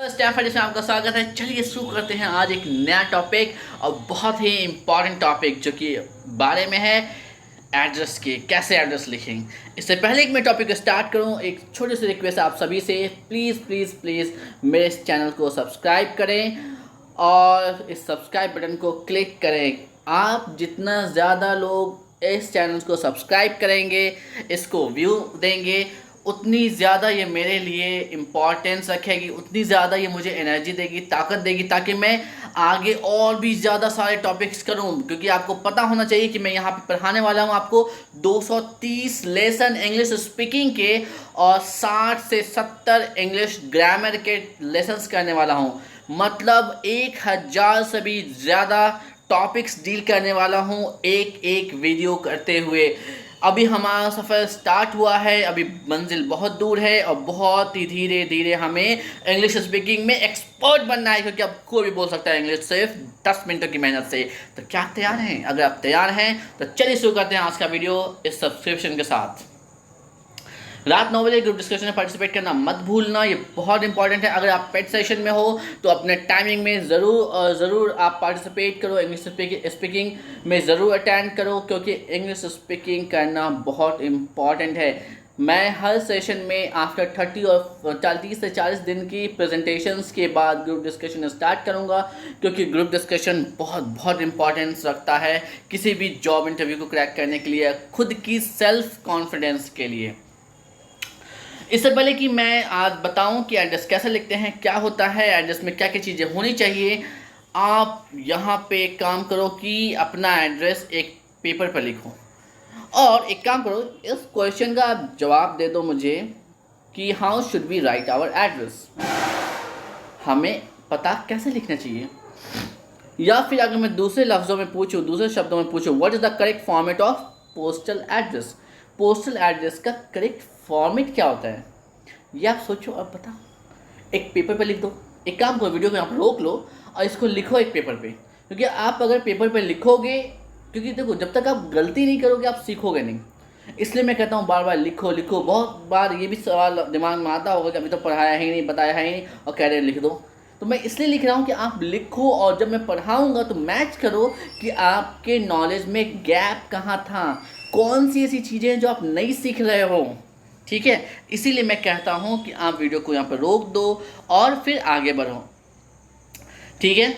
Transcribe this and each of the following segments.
Stafford इसमें आपका स्वागत है। चलिए शुरू करते हैं आज एक नया टॉपिक और बहुत ही इम्पॉर्टेंट टॉपिक जो कि बारे में है एड्रेस के, कैसे एड्रेस लिखें। इससे पहले कि मैं टॉपिक को स्टार्ट करूं, एक छोटी सी रिक्वेस्ट आप सभी से, प्लीज़ प्लीज़ प्लीज़ मेरे इस चैनल को सब्सक्राइब करें और इस सब्सक्राइब बटन को क्लिक करें। आप जितना ज़्यादा लोग इस चैनल को सब्सक्राइब करेंगे, इसको व्यू देंगे, उतनी ज़्यादा ये मेरे लिए इम्पॉर्टेंस रखेगी, उतनी ज़्यादा ये मुझे एनर्जी देगी, ताकत देगी, ताकि मैं आगे और भी ज़्यादा सारे टॉपिक्स करूं। क्योंकि आपको पता होना चाहिए कि मैं यहाँ पे पढ़ाने वाला हूँ आपको 230 लेसन इंग्लिश स्पीकिंग के और 60 से 70 इंग्लिश ग्रामर के लेसन्स करने वाला हूँ। मतलब 1000 से भी ज़्यादा टॉपिक्स डील करने वाला हूँ एक एक वीडियो करते हुए। अभी हमारा सफ़र स्टार्ट हुआ है, अभी मंजिल बहुत दूर है और बहुत ही धीरे धीरे हमें इंग्लिश स्पीकिंग में एक्सपर्ट बनना है। क्योंकि अब कोई भी बोल सकता है इंग्लिश सिर्फ 10 मिनटों की मेहनत से। तो क्या आप तैयार हैं? अगर आप तैयार हैं तो चलिए शुरू करते हैं आज का वीडियो इस सब्सक्रिप्शन के साथ। रात 9 बजे ग्रुप डिस्कशन में पार्टिसिपेट करना मत भूलना, ये बहुत इंपॉर्टेंट है। अगर आप पेड सेशन में हो तो अपने टाइमिंग में ज़रूर आप पार्टिसिपेट करो, इंग्लिश स्पीकिंग में ज़रूर अटेंड करो, क्योंकि इंग्लिश स्पीकिंग करना बहुत इम्पॉर्टेंट है। मैं हर सेशन में आफ्टर 30 से 40 दिन की प्रेजेंटेशंस के बाद ग्रुप डिस्कशन स्टार्ट करूंगा, क्योंकि ग्रुप डिस्कशन बहुत इंपॉर्टेंस रखता है किसी भी जॉब इंटरव्यू को क्रैक करने के लिए, खुद की सेल्फ कॉन्फिडेंस के लिए। इससे पहले कि मैं आज बताऊं कि एड्रेस कैसे लिखते हैं, क्या होता है एड्रेस में, क्या क्या चीज़ें होनी चाहिए, आप यहाँ पे काम करो कि अपना एड्रेस एक पेपर पर लिखो। और एक काम करो, इस क्वेश्चन का आप जवाब दे दो मुझे कि how should we write our address, हमें पता कैसे लिखना चाहिए। या फिर अगर मैं दूसरे लफ्ज़ों में पूछूं, दूसरे शब्दों में पूछूं, what is the correct format of postal address, postal address का करेक्ट फॉर्मेट क्या होता है, ये आप सोचो। अब बताओ, एक पेपर पे लिख दो। एक काम करो, वीडियो को यहाँ पर रोक लो और इसको लिखो एक पेपर पे। क्योंकि आप अगर पेपर पे लिखोगे, क्योंकि देखो जब तक आप गलती नहीं करोगे आप सीखोगे नहीं। इसलिए मैं कहता हूँ बार बार लिखो लिखो। बहुत बार ये भी सवाल दिमाग में आता होगा कि अभी तो पढ़ाया है ही नहीं, बताया है ही नहीं और कह रहे लिख दो। तो मैं इसलिए लिख रहा हूँ कि आप लिखो और जब मैं पढ़ाऊँगा तो मैच करो कि आपके नॉलेज में गैप कहाँ था, कौन सी ऐसी चीज़ें हैं जो आप नहीं सीख रहे हो। ठीक है, इसीलिए मैं कहता हूँ कि आप वीडियो को यहाँ पर रोक दो और फिर आगे बढ़ो। ठीक है,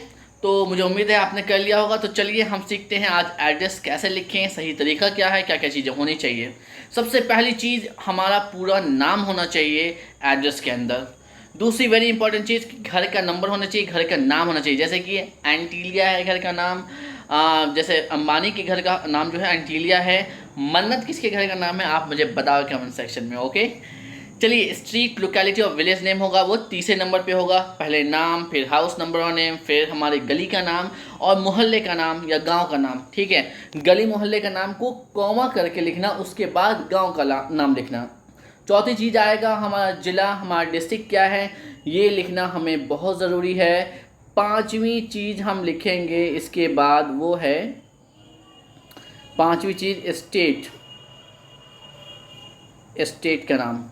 तो मुझे उम्मीद है आपने कर लिया होगा। तो चलिए हम सीखते हैं आज एड्रेस कैसे लिखें, सही तरीका क्या है, क्या क्या चीज़ें होनी चाहिए। सबसे पहली चीज़, हमारा पूरा नाम होना चाहिए एड्रेस के अंदर। दूसरी वेरी इंपॉर्टेंट चीज़, घर का नंबर होना चाहिए, घर का नाम होना चाहिए। जैसे कि एंटीलिया है घर का नाम, जैसे अंबानी के घर का नाम जो है एंटीलिया है। मन्नत किसके घर का नाम है आप मुझे बताओ कमेंट सेक्शन में। ओके, चलिए स्ट्रीट, लोकेलिटी और विलेज नेम होगा वो तीसरे नंबर पे होगा। पहले नाम, फिर हाउस नंबर और नेम, फिर हमारे गली का नाम और मोहल्ले का नाम या गांव का नाम। ठीक है, गली मोहल्ले का नाम को कॉमा करके लिखना, उसके बाद गांव का नाम लिखना। चौथी चीज़ आएगा हमारा ज़िला, हमारा डिस्ट्रिक्ट क्या है ये लिखना हमें बहुत ज़रूरी है। पांचवी चीज़ हम लिखेंगे इसके बाद वो है, पांचवी चीज़ स्टेट, स्टेट का नाम।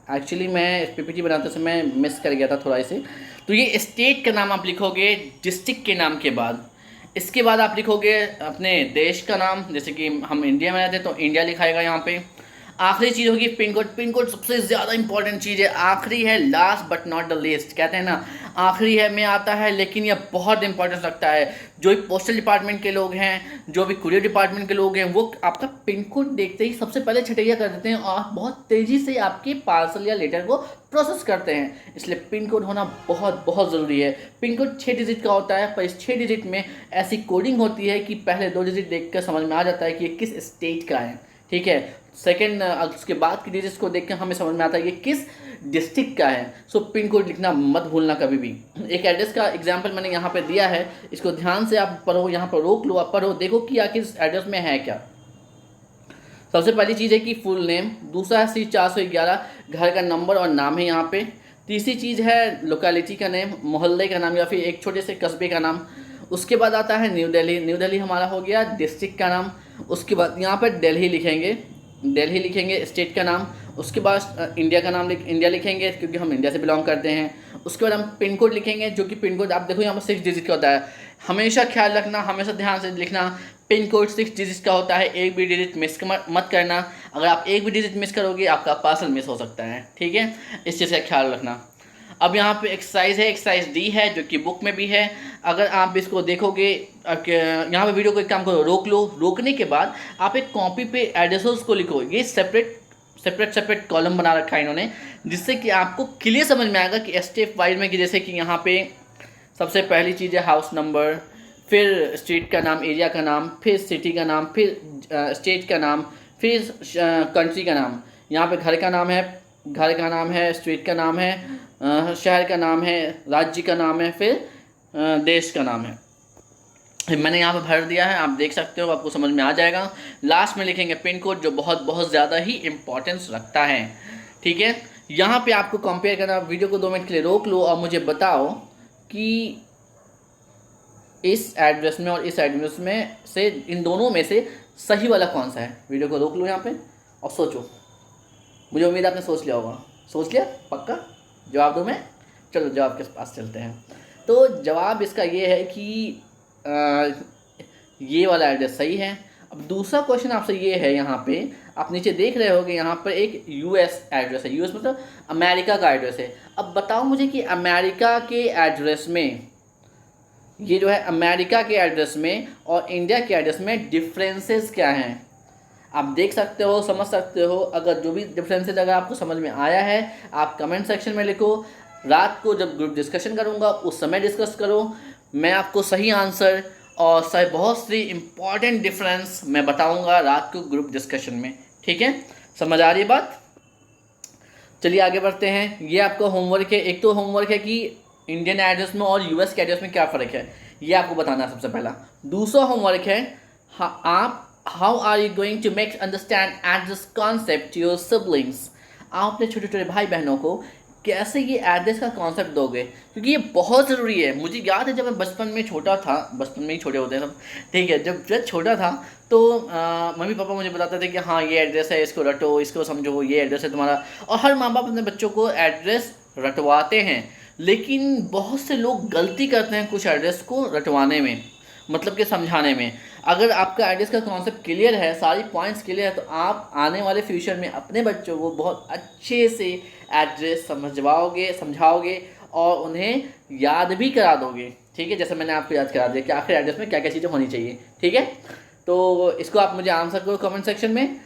एक्चुअली मैं पीपीटी बनाते समय मिस कर गया था थोड़ा इसे। तो ये स्टेट का नाम आप लिखोगे डिस्ट्रिक्ट के नाम के बाद। इसके बाद आप लिखोगे अपने देश का नाम, जैसे कि हम इंडिया में रहते हैं तो इंडिया लिखाएगा यहाँ पे। आखिरी चीज़ होगी पिन कोड। पिन कोड सबसे ज़्यादा इंपॉर्टेंट चीज़ है, आखिरी है, last but not the least. कहते हैं ना आखिरी है में आता है, लेकिन यह बहुत इंपॉर्टेंस रखता है। जो भी पोस्टल डिपार्टमेंट के लोग हैं, जो भी कुरियर डिपार्टमेंट के लोग हैं, वो आपका पिन कोड देखते ही सबसे पहले छटैया कर देते हैं और बहुत तेज़ी से आपके पार्सल या लेटर को प्रोसेस करते हैं। इसलिए पिन कोड होना बहुत ज़रूरी है। पिन कोड 6 डिजिट का होता है, पर इस 6 डिजिट में ऐसी कोडिंग होती है कि पहले 2 डिजिट देख कर समझ में आ जाता है कि ये किस स्टेट का है। ठीक है, सेकेंड उसके बाद की डिजिट्स को देख कर हमें समझ में आता है कि किस डिस्ट्रिक्ट का है। सो पिन कोड लिखना मत भूलना कभी भी। एक एड्रेस का एग्जांपल मैंने यहाँ पे दिया है, इसको ध्यान से आप पढ़ो, यहाँ पर रोक लो, आप पढ़ो, देखो कि आखिर इस एड्रेस में है क्या। सबसे पहली चीज़ है कि फुल नेम। दूसरा है C411, घर का नंबर और नाम है यहाँ पे। तीसरी चीज़ है लोकेलिटी का नेम, मोहल्ले का नाम या फिर एक छोटे से कस्बे का नाम। उसके बाद आता है न्यू दिल्ली। न्यू दिल्ली हमारा हो गया डिस्ट्रिक्ट का नाम। उसके बाद यहाँ पर दिल्ली लिखेंगे, दिल्ली लिखेंगे स्टेट का नाम। उसके बाद इंडिया का नाम इंडिया लिखेंगे क्योंकि हम इंडिया से बिलोंग करते हैं। उसके बाद हम पिन कोड लिखेंगे, जो कि पिन कोड आप देखो यहाँ पर 6 डिजिट का होता है। हमेशा ख्याल रखना, हमेशा ध्यान से लिखना, पिन कोड 6 डिजिट का होता है, एक भी डिजिट मिस मत करना। अगर आप एक भी डिजिट मिस करोगे आपका पार्सल मिस हो सकता है, ठीक है, इस चीज़ का ख्याल रखना। अब यहाँ पे एक्सरसाइज है, एक्सरसाइज डी है, जो कि बुक में भी है। अगर आप इसको देखोगे, यहाँ पे वीडियो को एक काम करो, रोक लो। रोकने के बाद आप एक कॉपी पे एड्रेसेस को लिखो। ये सेपरेट कॉलम बना रखा है इन्होंने, जिससे कि आपको क्लियर समझ में आएगा कि स्टेप वाइज में, कि जैसे कि यहाँ पे सबसे पहली चीज़ है हाउस नंबर, फिर स्ट्रीट का नाम, एरिया का नाम, फिर सिटी का नाम, फिर स्टेट का नाम, फिर कंट्री का नाम। यहाँ पे घर का नाम है, स्ट्रीट का नाम है, शहर का नाम है, राज्य का नाम है, फिर देश का नाम है। मैंने यहाँ पे भर दिया है, आप देख सकते हो, आपको समझ में आ जाएगा। लास्ट में लिखेंगे पिन कोड, जो बहुत ज़्यादा ही इम्पोर्टेंस रखता है, ठीक है। यहाँ पे आपको कंपेयर करना। वीडियो को 2 मिनट के लिए रोक लो और मुझे बताओ कि इस एड्रेस में और इस एड्रेस में से, इन दोनों में से सही वाला कौन सा है। वीडियो को रोक लो यहाँ पे और सोचो। मुझे उम्मीद आपने सोच लिया होगा। सोच लिया पक्का? जवाब दूँ मैं? चलो जवाब के पास चलते हैं। तो जवाब इसका ये है कि ये वाला एड्रेस सही है। अब दूसरा क्वेश्चन आपसे ये है, यहाँ पे आप नीचे देख रहे होगे, यहाँ पर एक यूएस एड्रेस है। यूएस मतलब अमेरिका का एड्रेस है। अब बताओ मुझे कि अमेरिका के एड्रेस में, ये जो है अमेरिका के एड्रेस में और इंडिया के एड्रेस में डिफरेंसेस क्या हैं। आप देख सकते हो, समझ सकते हो। अगर जो भी डिफरेंसेस अगर आपको समझ में आया है, आप कमेंट सेक्शन में लिखो। रात को जब ग्रुप डिस्कशन करूँगा उस समय डिस्कस करो। मैं आपको सही आंसर और सही बहुत सी इम्पॉर्टेंट डिफरेंस मैं बताऊंगा रात को ग्रुप डिस्कशन में, ठीक है। समझ आ रही है बात? चलिए आगे बढ़ते हैं। ये आपका होमवर्क है। एक तो होमवर्क है कि इंडियन एड्रेस में और यूएस के एड्रेस में क्या फ़र्क है, ये आपको बताना है सबसे पहला। दूसरा होमवर्क है, आप how are you going to make understand address concept to your siblings. आप अपने छोटे छोटे भाई बहनों को कैसे ये एड्रेस का कॉन्सेप्ट दोगे, क्योंकि ये बहुत ज़रूरी है। मुझे याद है जब मैं बचपन में छोटा था, बचपन में ही छोटे होते हैं सब, ठीक है, जब छोटा था तो मम्मी पापा मुझे बताते थे कि हाँ ये एड्रेस है, इसको रटो, इसको समझो, ये एड्रेस है तुम्हारा। और हर माँ बाप अपने बच्चों को एड्रेस रटवाते हैं, लेकिन बहुत से लोग गलती करते हैं कुछ एड्रेस को रटवाने में, मतलब कि समझाने में। अगर आपका एड्रेस का कॉन्सेप्ट क्लियर है, सारी पॉइंट्स क्लियर है, तो आप आने वाले फ्यूचर में अपने बच्चों को बहुत अच्छे से एड्रेस समझाओगे और उन्हें याद भी करा दोगे, ठीक है। जैसे मैंने आपको याद करा दिया कि आखिर एड्रेस में क्या क्या चीज़ें होनी चाहिए, ठीक है। तो इसको आप मुझे आंसर करो कमेंट सेक्शन में।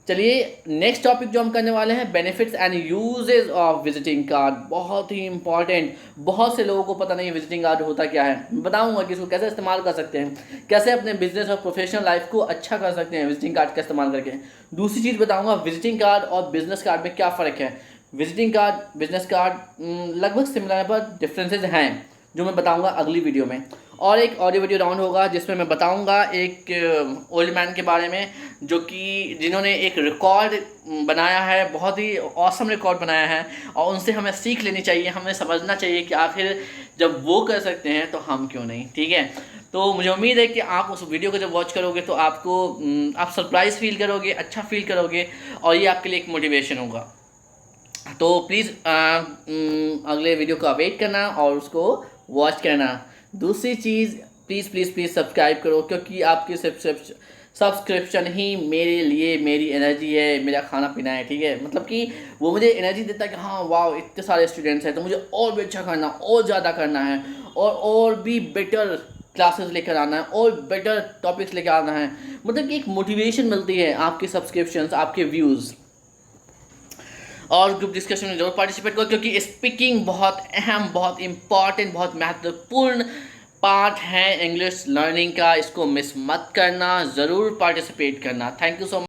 चलिए नेक्स्ट टॉपिक जो हम करने वाले हैं, benefits and uses of visiting card. बहुत ही इंपॉर्टेंट। बहुत से लोगों को पता नहीं है विजिटिंग कार्ड होता क्या है। मैं बताऊंगा कि इसको कैसे इस्तेमाल कर सकते हैं, कैसे अपने बिजनेस और प्रोफेशनल लाइफ को अच्छा कर सकते हैं विजिटिंग कार्ड का इस्तेमाल करके। दूसरी चीज़ बताऊंगा, विजिटिंग कार्ड और बिजनेस कार्ड में क्या फ़र्क है। विजिटिंग कार्ड बिजनेस कार्ड लगभग सिमिलर है, पर डिफरेंसेज हैं जो मैं बताऊंगा अगली वीडियो में। और एक ऑडियो वीडियो राउंड होगा जिसमें मैं बताऊंगा एक ओल्ड मैन के बारे में, जो कि जिन्होंने एक रिकॉर्ड बनाया है, बहुत ही ऑसम रिकॉर्ड बनाया है, और उनसे हमें सीख लेनी चाहिए, हमें समझना चाहिए कि आखिर जब वो कर सकते हैं तो हम क्यों नहीं, ठीक है। तो मुझे उम्मीद है कि आप उस वीडियो को जब वॉच करोगे तो आपको आप सरप्राइज़ फील करोगे, अच्छा फील करोगे, और ये आपके लिए एक मोटिवेशन होगा। तो प्लीज़ अगले वीडियो का वेट करना और उसको वॉच करना। दूसरी चीज़, प्लीज़ सब्सक्राइब करो, क्योंकि आपकी सब्सक्रिप्शन ही मेरे लिए मेरी एनर्जी है, मेरा खाना पीना है, ठीक है। मतलब कि वो मुझे एनर्जी देता है कि हाँ वाह इतने सारे स्टूडेंट्स हैं, तो मुझे और भी अच्छा करना, और ज़्यादा करना है, और भी बेटर क्लासेस लेकर आना है, और बेटर टॉपिक्स लेकर आना है। मतलब कि एक मोटिवेशन मिलती है आपके सब्सक्रिप्शंस, आपके व्यूज़। और ग्रुप डिस्कशन में जरूर पार्टिसिपेट करो, क्योंकि स्पीकिंग बहुत अहम, बहुत इम्पॉर्टेंट, बहुत महत्वपूर्ण पार्ट है इंग्लिश लर्निंग का। इसको मिस मत करना, ज़रूर पार्टिसिपेट करना। Thank you so much.